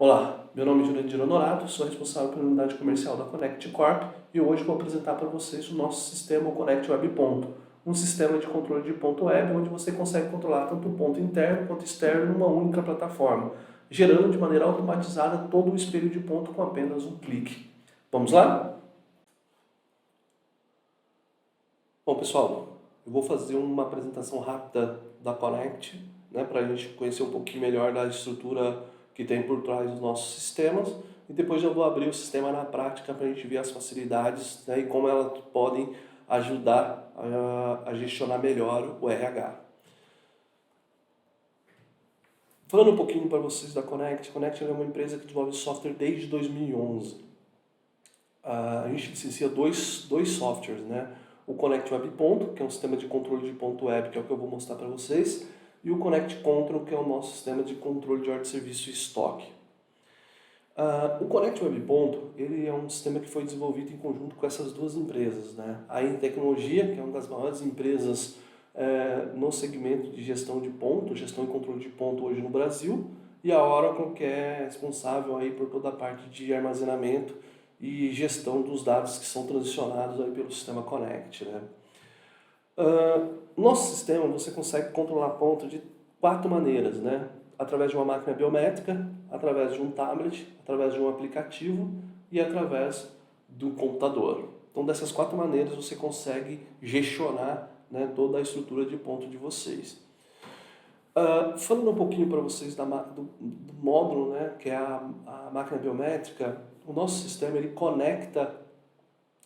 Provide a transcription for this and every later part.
Olá, meu nome é Jurandir Honorato, sou responsável pela unidade comercial da Connect Corp e hoje vou apresentar para vocês o nosso sistema Connect Web Ponto, um sistema de controle de ponto web onde você consegue controlar tanto o ponto interno quanto externo numa única plataforma, gerando de maneira automatizada todo o espelho de ponto com apenas um clique. Vamos lá? Bom, pessoal, eu vou fazer uma apresentação rápida da Connect, para a gente conhecer um pouquinho melhor da estrutura que tem por trás dos nossos sistemas, e depois eu vou abrir o sistema na prática para a gente ver as facilidades, e como elas podem ajudar a gestionar melhor o RH. Falando um pouquinho para vocês da Connect, a Connect é uma empresa que desenvolve software desde 2011. A gente licencia dois softwares, O Connect Web Ponto, que é um sistema de controle de ponto web, que é o que eu vou mostrar para vocês, e o Connect Control, que é o nosso sistema de controle de ordem de serviço e estoque. O Connect Web Ponto, ele é um sistema que foi desenvolvido em conjunto com essas duas empresas, A Eni Tecnologia, que é uma das maiores empresas no segmento de gestão de ponto, gestão e controle de ponto hoje no Brasil, e a Oracle, que é responsável aí por toda a parte de armazenamento e gestão dos dados que são transicionados aí pelo sistema Connect, Nosso sistema você consegue controlar ponto de 4 maneiras, Através de uma máquina biométrica, através de um tablet, através de um aplicativo e através do computador. Então, dessas 4 maneiras você consegue gestionar toda a estrutura de ponto de vocês. Falando um pouquinho para vocês do módulo, que é a máquina biométrica, o nosso sistema ele conecta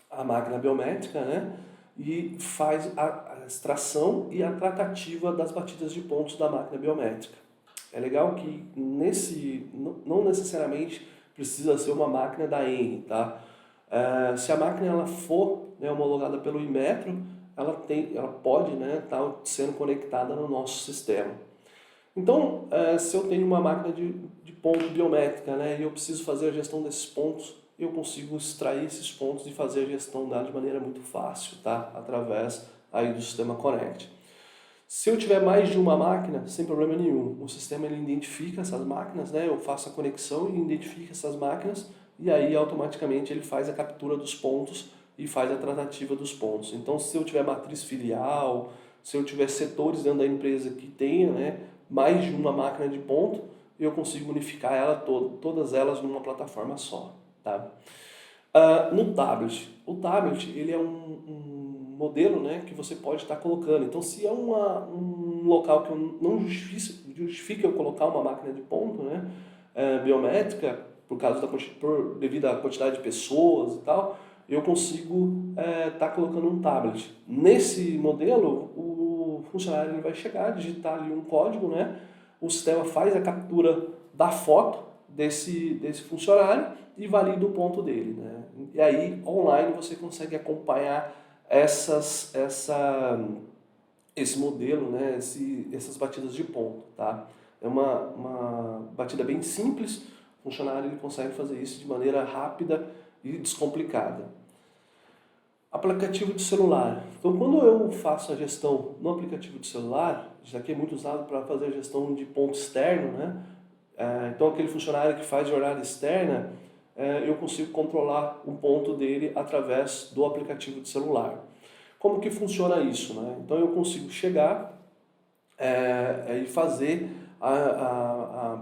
a máquina biométrica, e faz a extração e a tratativa das batidas de pontos da máquina biométrica. É legal que não necessariamente precisa ser uma máquina da Eni, se a máquina ela for homologada pelo Inmetro, ela pode estar sendo conectada no nosso sistema. Então, se eu tenho uma máquina de ponto biométrica e eu preciso fazer a gestão desses pontos, eu consigo extrair esses pontos e fazer a gestão dela de maneira muito fácil, através aí do sistema Connect. Se eu tiver mais de uma máquina, sem problema nenhum, o sistema ele identifica essas máquinas, eu faço a conexão e identifica essas máquinas e aí automaticamente ele faz a captura dos pontos e faz a tratativa dos pontos. Então, se eu tiver matriz filial, se eu tiver setores dentro da empresa que tenha mais de uma máquina de ponto, eu consigo unificar todas elas numa plataforma só. No tablet, o tablet ele é um modelo que você pode estar colocando. Então, se é um local que eu não justifica eu colocar uma máquina de ponto biométrica, devido à quantidade de pessoas e tal, eu consigo estar colocando um tablet. Nesse modelo, o funcionário ele vai chegar, digitar ali um código, o sistema faz a captura da foto desse funcionário e valida o ponto dele. E aí, online, você consegue acompanhar esse modelo, essas batidas de ponto. É uma batida bem simples, o funcionário ele consegue fazer isso de maneira rápida e descomplicada. Aplicativo de celular. Então, quando eu faço a gestão no aplicativo de celular, já que é muito usado para fazer a gestão de ponto externo, então aquele funcionário que faz jornada externa, eu consigo controlar o ponto dele através do aplicativo de celular. Como que funciona isso? Então eu consigo chegar e fazer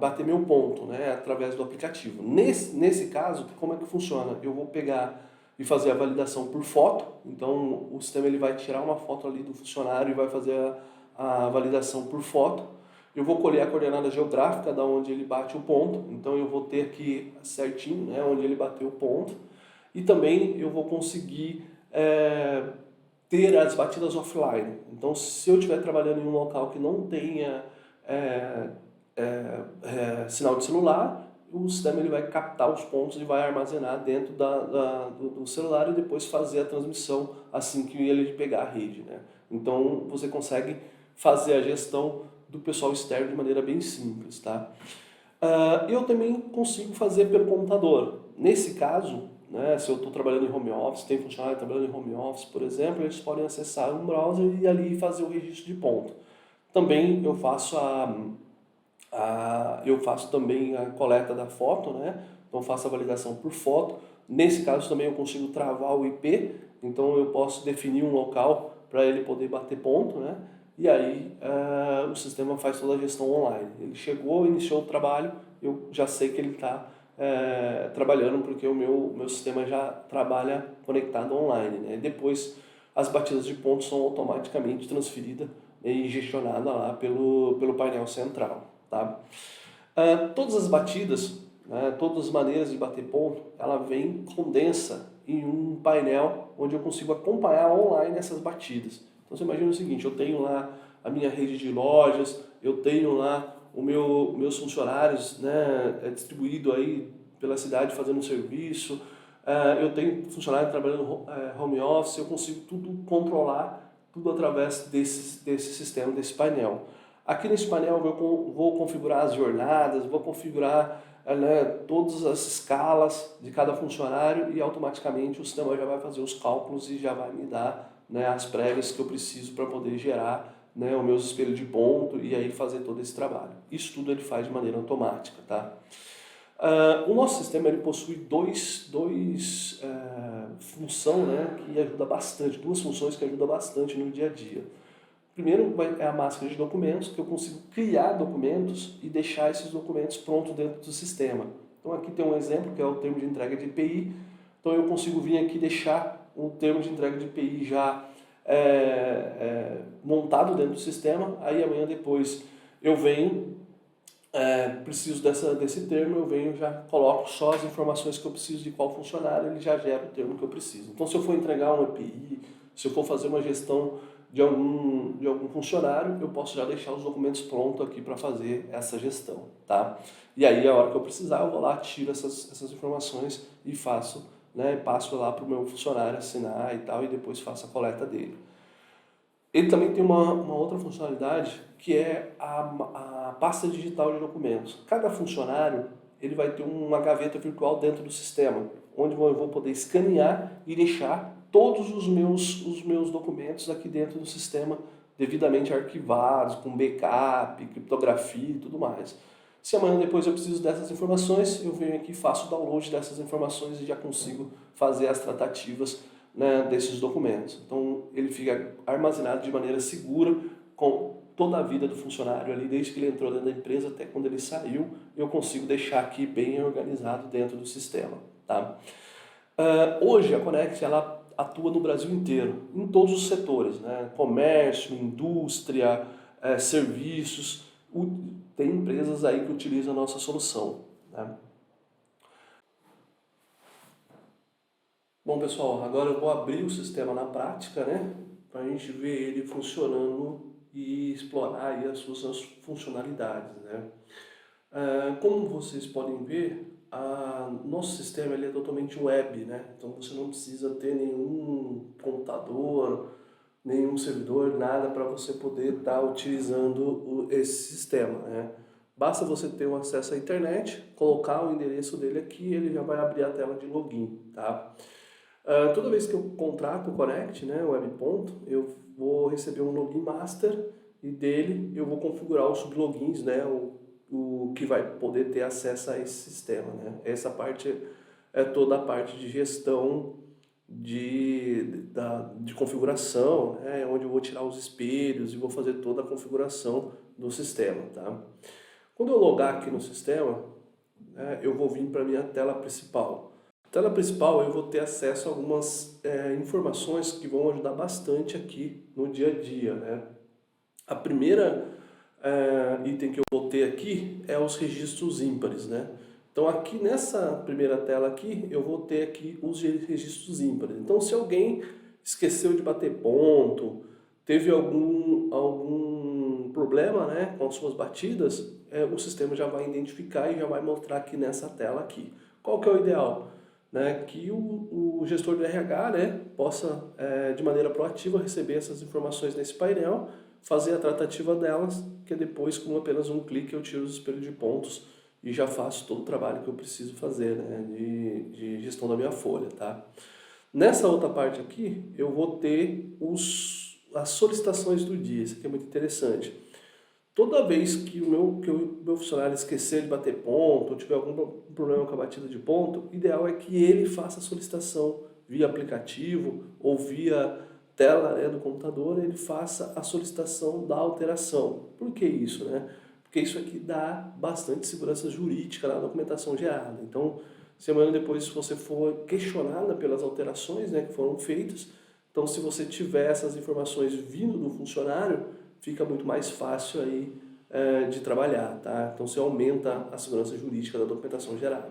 bater meu ponto através do aplicativo. Nesse caso, como é que funciona? Eu vou pegar e fazer a validação por foto. Então o sistema ele vai tirar uma foto ali do funcionário e vai fazer a validação por foto. Eu vou colher a coordenada geográfica da onde ele bate o ponto, então eu vou ter aqui certinho onde ele bateu o ponto. E também eu vou conseguir ter as batidas offline. Então, se eu estiver trabalhando em um local que não tenha sinal de celular, o sistema ele vai captar os pontos e vai armazenar dentro do celular e depois fazer a transmissão assim que ele pegar a rede. Então, você consegue fazer a gestão do pessoal externo de maneira bem simples. Eu também consigo fazer pelo computador. Nesse caso, se eu estou trabalhando em home office, tem funcionário trabalhando em home office, por exemplo, eles podem acessar um browser e ali fazer o registro de ponto. Também eu faço Eu faço também a coleta da foto, né? Então faço a validação por foto. Nesse caso também eu consigo travar o IP, então eu posso definir um local para ele poder bater ponto, né? E aí o sistema faz toda a gestão online. Ele chegou, iniciou o trabalho, eu já sei que ele está trabalhando porque o meu sistema já trabalha conectado online, né? Depois as batidas de pontos são automaticamente transferidas e gestionadas lá pelo painel central. Tá? Todas as batidas, né, todas as maneiras de bater ponto, ela vem condensa em um painel onde eu consigo acompanhar online essas batidas. Então você imagina o seguinte, eu tenho lá a minha rede de lojas, eu tenho lá meus funcionários, né, distribuído aí pela cidade fazendo serviço, eu tenho funcionário trabalhando home office, eu consigo tudo controlar, tudo através desse sistema, desse painel. Aqui nesse painel eu vou configurar as jornadas, vou configurar né, todas as escalas de cada funcionário e automaticamente o sistema já vai fazer os cálculos e já vai me dar né, as prévias que eu preciso para poder gerar né, os meus espelhos de ponto e aí fazer todo esse trabalho. Isso tudo ele faz de maneira automática. Tá? O nosso sistema ele possui duas funções né, que ajuda bastante, duas funções que ajudam bastante no dia a dia. Primeiro é a máscara de documentos, que eu consigo criar documentos e deixar esses documentos prontos dentro do sistema. Então aqui tem um exemplo que é o termo de entrega de EPI. Então eu consigo vir aqui deixar o termo de entrega de EPI já montado dentro do sistema. Aí amanhã depois eu venho, preciso desse termo, eu venho já coloco só as informações que eu preciso de qual funcionário, ele já gera o termo que eu preciso. Então se eu for entregar um EPI, se eu for fazer uma gestão de algum funcionário, eu posso já deixar os documentos prontos aqui para fazer essa gestão, tá? E aí, a hora que eu precisar, eu vou lá, tiro essas informações e faço, né, passo lá para o meu funcionário assinar e tal, e depois faço a coleta dele. Ele também tem uma outra funcionalidade, que é a pasta digital de documentos. Cada funcionário, ele vai ter uma gaveta virtual dentro do sistema, onde eu vou poder escanear e deixar todos os meus documentos aqui dentro do sistema devidamente arquivados, com backup, criptografia e tudo mais. Se amanhã depois eu preciso dessas informações, eu venho aqui, faço o download dessas informações e já consigo fazer as tratativas né, desses documentos. Então ele fica armazenado de maneira segura com toda a vida do funcionário ali, desde que ele entrou dentro da empresa até quando ele saiu, eu consigo deixar aqui bem organizado dentro do sistema. Tá? Hoje a Conect ela atua no Brasil inteiro, em todos os setores, né? Comércio, indústria, serviços, tem empresas aí que utilizam a nossa solução. Né? Bom pessoal, agora eu vou abrir o sistema na prática, né? Para a gente ver ele funcionando e explorar aí as suas funcionalidades. Né? Como vocês podem ver, nosso sistema ele é totalmente web, né? Então você não precisa ter nenhum computador, nenhum servidor, nada para você poder estar utilizando esse sistema, né? Basta você ter um acesso à internet, colocar o endereço dele aqui, ele já vai abrir a tela de login, tá? Toda vez que eu contrato o Connect, né, o WebPonto, eu vou receber um login master e dele eu vou configurar os sublogins, né, o que vai poder ter acesso a esse sistema, né? Essa parte é toda a parte de gestão de configuração, né, onde eu vou tirar os espelhos e vou fazer toda a configuração do sistema, tá? Quando eu logar aqui no sistema, né, eu vou vir para a minha tela principal. Tela principal eu vou ter acesso a algumas informações que vão ajudar bastante aqui no dia a dia, né? A primeira item que eu vou ter aqui é os registros ímpares, né? Então aqui nessa primeira tela aqui eu vou ter aqui os registros ímpares. Então se alguém esqueceu de bater ponto, teve algum problema né, com as suas batidas, o sistema já vai identificar e já vai mostrar aqui nessa tela aqui. Qual que é o ideal? Né, que o gestor do RH né, possa, de maneira proativa, receber essas informações nesse painel, fazer a tratativa delas, que depois, com apenas um clique, eu tiro os espelhos de pontos e já faço todo o trabalho que eu preciso fazer né, de gestão da minha folha. Tá? Nessa outra parte aqui, eu vou ter as solicitações do dia, isso aqui é muito interessante. Toda vez que o meu funcionário esquecer de bater ponto, ou tiver algum problema com a batida de ponto, o ideal é que ele faça a solicitação via aplicativo ou via tela, né, do computador, ele faça a solicitação da alteração. Por que isso, né? Porque isso aqui dá bastante segurança jurídica na documentação gerada. Então, semana depois, se você for questionada pelas alterações, né, que foram feitas, então se você tiver essas informações vindo do funcionário, fica muito mais fácil aí de trabalhar, tá? Então você aumenta a segurança jurídica da documentação gerada.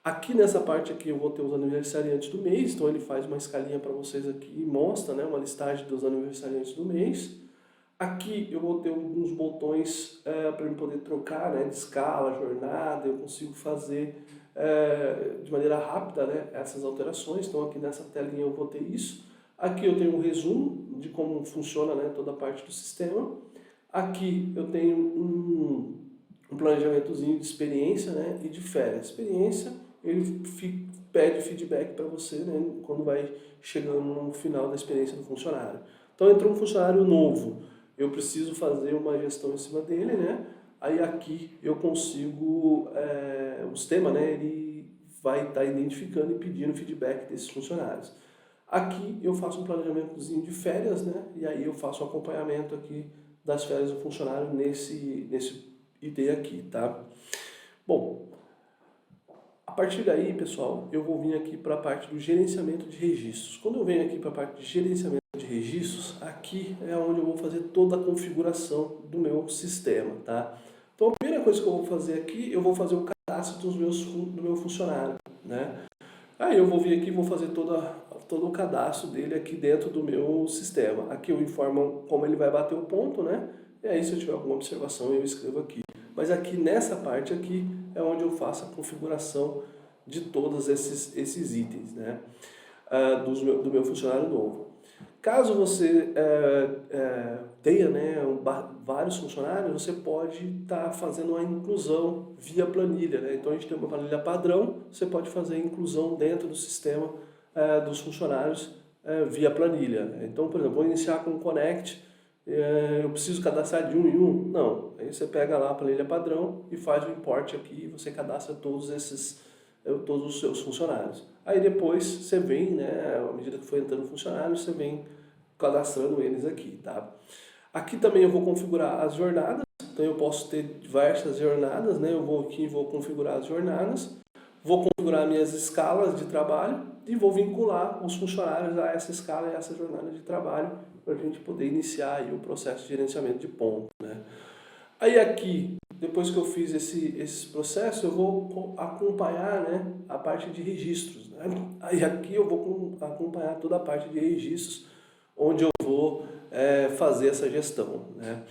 Aqui nessa parte aqui eu vou ter os aniversariantes do mês, então ele faz uma escalinha para vocês aqui e mostra, né, uma listagem dos aniversariantes do mês. Aqui eu vou ter alguns botões para eu poder trocar, né, de escala, jornada, eu consigo fazer de maneira rápida, né, essas alterações, então aqui nessa telinha eu vou ter isso. Aqui eu tenho um resumo de como funciona, né, toda a parte do sistema. Aqui eu tenho um planejamentozinho de experiência, né, e de férias. Experiência, ele pede feedback para você, né, quando vai chegando no final da experiência do funcionário. Então entrou um funcionário novo, eu preciso fazer uma gestão em cima dele, né? Aí aqui eu consigo, o sistema, né, ele vai estar identificando e pedindo feedback desses funcionários. Aqui eu faço um planejamentozinho de férias, né? E aí eu faço o acompanhamento aqui das férias do funcionário nesse item aqui, tá? Bom, a partir daí, pessoal, eu vou vir aqui para a parte do gerenciamento de registros. Quando eu venho aqui para a parte de gerenciamento de registros, aqui é onde eu vou fazer toda a configuração do meu sistema, tá? Então a primeira coisa que eu vou fazer aqui, eu vou fazer o cadastro do meu funcionário, né? Aí eu vou vir aqui e vou fazer todo o cadastro dele aqui dentro do meu sistema. Aqui eu informo como ele vai bater o ponto, né? E aí se eu tiver alguma observação eu escrevo aqui. Mas aqui nessa parte aqui é onde eu faço a configuração de todos esses itens, né? Do meu funcionário novo. Caso você tenha, né, vários funcionários, você pode estar fazendo uma inclusão via planilha, né? Então a gente tem uma planilha padrão, você pode fazer a inclusão dentro do sistema dos funcionários via planilha, né? Então, por exemplo, vou iniciar com o Connect, eu preciso cadastrar de um em um? Não, aí você pega lá a planilha padrão e faz o import aqui e você cadastra todos os seus funcionários. Aí depois você vem, né, à medida que for entrando funcionários, você vem cadastrando eles aqui, tá? Aqui também eu vou configurar as jornadas, então eu posso ter diversas jornadas, né? Eu vou aqui e vou configurar as jornadas, vou configurar minhas escalas de trabalho e vou vincular os funcionários a essa escala e a essa jornada de trabalho para a gente poder iniciar aí o processo de gerenciamento de ponto, né? Aí aqui, depois que eu fiz esse processo, eu vou acompanhar, né, a parte de registros, né? Aí aqui eu vou acompanhar toda a parte de registros, onde eu vou fazer essa gestão, né?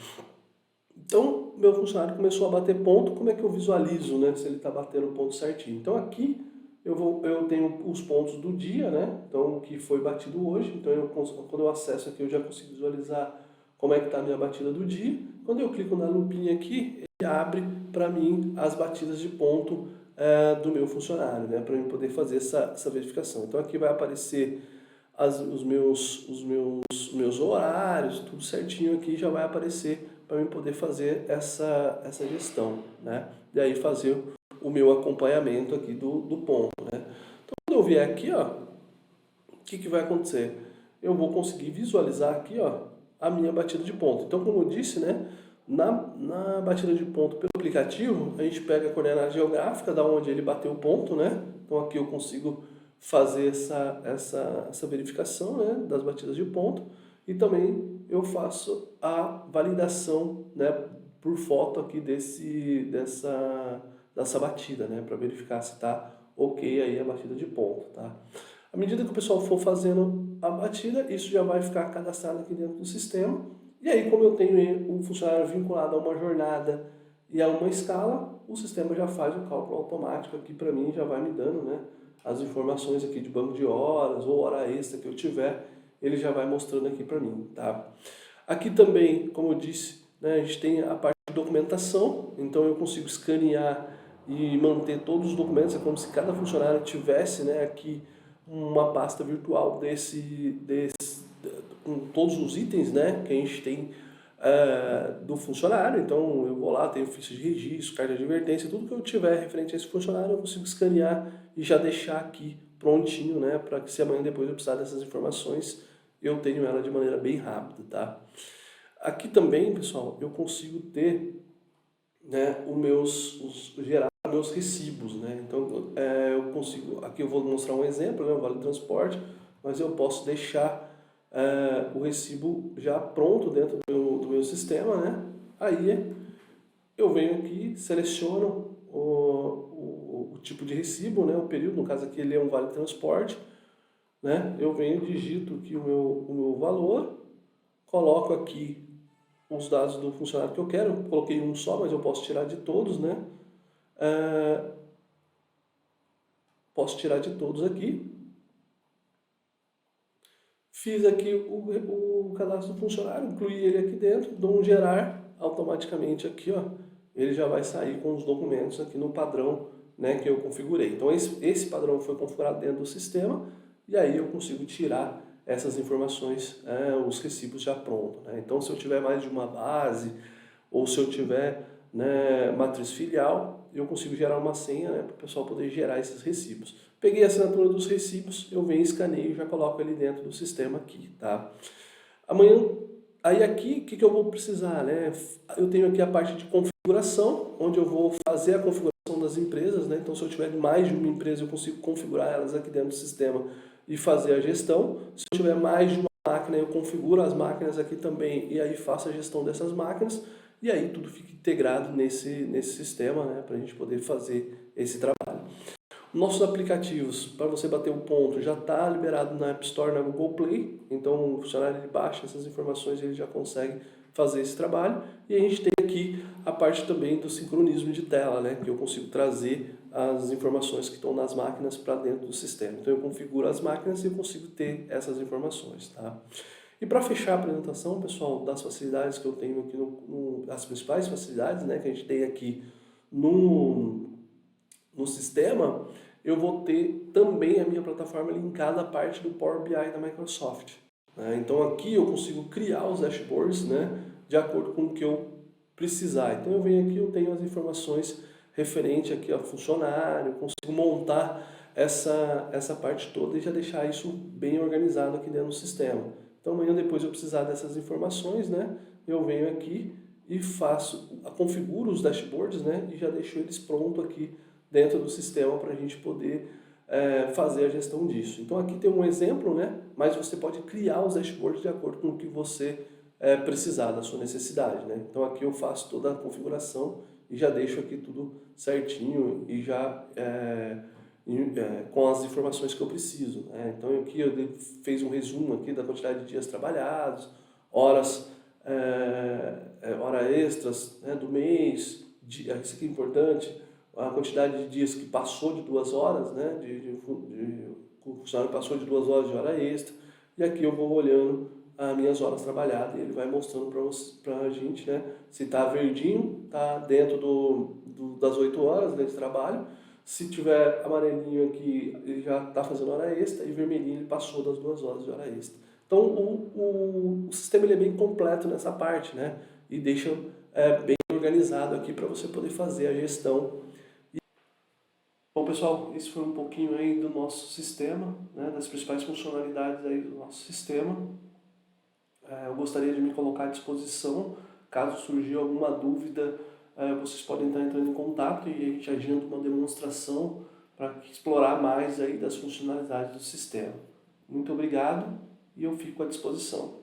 Então, meu funcionário começou a bater ponto, como é que eu visualizo, né, se ele está batendo o ponto certinho? Então aqui eu tenho os pontos do dia, né? Então, o que foi batido hoje, então quando eu acesso aqui eu já consigo visualizar como é que está a minha batida do dia. Quando eu clico na lupinha aqui, ele abre para mim as batidas de ponto do meu funcionário, né? Para eu poder fazer essa verificação. Então aqui vai aparecer os meus horários, tudo certinho aqui já vai aparecer para eu poder fazer essa gestão, né? E aí fazer o meu acompanhamento aqui do ponto, né? Então quando eu vier aqui, ó, o que vai acontecer? Eu vou conseguir visualizar aqui, ó, a minha batida de ponto. Então, como eu disse, né, na batida de ponto pelo aplicativo, a gente pega a coordenada geográfica da onde ele bateu o ponto, né? Então aqui eu consigo fazer essa verificação, né, das batidas de ponto e também eu faço a validação, né, por foto aqui dessa batida, né, para verificar se está ok aí a batida de ponto, tá? À medida que o pessoal for fazendo a batida, isso já vai ficar cadastrado aqui dentro do sistema. E aí, como eu tenho o funcionário vinculado a uma jornada e a uma escala, o sistema já faz o cálculo automático aqui para mim, já vai me dando, né, as informações aqui de banco de horas ou hora extra que eu tiver, ele já vai mostrando aqui para mim, tá? Aqui também, como eu disse, né, a gente tem a parte de documentação, então eu consigo escanear e manter todos os documentos, é como se cada funcionário tivesse, né, aqui uma pasta virtual com todos os itens, né, que a gente tem do funcionário. Então eu vou lá, tenho ficha de registro, carta de advertência, tudo que eu tiver referente a esse funcionário eu consigo escanear e já deixar aqui prontinho, né, para que se amanhã depois eu precisar dessas informações, eu tenho ela de maneira bem rápida, tá? Aqui também, pessoal, eu consigo ter, né, gerar meus recibos, né? Então eu consigo, aqui eu vou mostrar um exemplo, né, o Vale Transporte, mas eu posso deixar o recibo já pronto dentro do meu sistema, né? Aí eu venho aqui, seleciono o tipo de recibo, né? O período, no caso aqui ele é um Vale Transporte, né? Eu venho, digito aqui o meu valor, coloco aqui os dados do funcionário que eu quero, eu coloquei um só, mas eu posso tirar de todos, né? Posso tirar de todos aqui. Fiz aqui o cadastro do funcionário, incluí ele aqui dentro, dou um gerar, automaticamente aqui, ó, ele já vai sair com os documentos aqui no padrão, né, que eu configurei. Então esse padrão foi configurado dentro do sistema e aí eu consigo tirar essas informações, os recibos já prontos, né? Então se eu tiver mais de uma base ou se eu tiver, né, matriz filial, eu consigo gerar uma senha, né, para o pessoal poder gerar esses recibos. Peguei a assinatura dos recibos, eu venho, escaneio e já coloco ele dentro do sistema aqui, tá? Amanhã, aí aqui, o que eu vou precisar, né? Eu tenho aqui a parte de configuração, onde eu vou fazer a configuração das empresas, né? Então, se eu tiver mais de uma empresa, eu consigo configurar elas aqui dentro do sistema e fazer a gestão. Se eu tiver mais de uma máquina, eu configuro as máquinas aqui também e aí faço a gestão dessas máquinas. E aí tudo fica integrado nesse sistema, né? Para a gente poder fazer esse trabalho. Nossos aplicativos, para você bater o ponto, já está liberado na App Store, na Google Play. Então o funcionário ele baixa essas informações e ele já consegue fazer esse trabalho. E a gente tem aqui a parte também do sincronismo de tela, né? Que eu consigo trazer as informações que estão nas máquinas para dentro do sistema. Então eu configuro as máquinas e eu consigo ter essas informações, tá? E para fechar a apresentação, pessoal, das facilidades que eu tenho aqui, as principais facilidades, né, que a gente tem aqui no sistema, eu vou ter também a minha plataforma linkada à parte do Power BI da Microsoft, né? Então aqui eu consigo criar os dashboards, né, de acordo com o que eu precisar. Então eu venho aqui, eu tenho as informações referente aqui ao funcionário, consigo montar essa parte toda e já deixar isso bem organizado aqui dentro do sistema. Então amanhã depois eu precisar dessas informações, né, eu venho aqui e configuro os dashboards, né, e já deixo eles prontos aqui dentro do sistema para a gente poder fazer a gestão disso. Então aqui tem um exemplo, né, mas você pode criar os dashboards de acordo com o que você precisar, da sua necessidade, né. Então aqui eu faço toda a configuração e já deixo aqui tudo certinho e já com as informações que eu preciso, né? Então aqui eu fiz um resumo aqui da quantidade de dias trabalhados, horas extras, né, do mês, isso aqui é importante, a quantidade de dias que passou de 2 horas, né, o funcionário passou de 2 horas de hora extra, e aqui eu vou olhando as minhas horas trabalhadas e ele vai mostrando para a gente, né, se está verdinho, está dentro das 8 horas, né, de trabalho. Se tiver amarelinho aqui, ele já está fazendo hora extra, e vermelhinho ele passou das 2 horas de hora extra. Então o sistema ele é bem completo nessa parte, né, e deixa bem organizado aqui para você poder fazer a gestão. Bom, pessoal, esse foi um pouquinho aí do nosso sistema, né, das principais funcionalidades aí do nosso sistema. Eu gostaria de me colocar à disposição, caso surgir alguma dúvida, vocês podem estar entrando em contato e a gente agenda uma demonstração para explorar mais aí das funcionalidades do sistema. Muito obrigado e eu fico à disposição.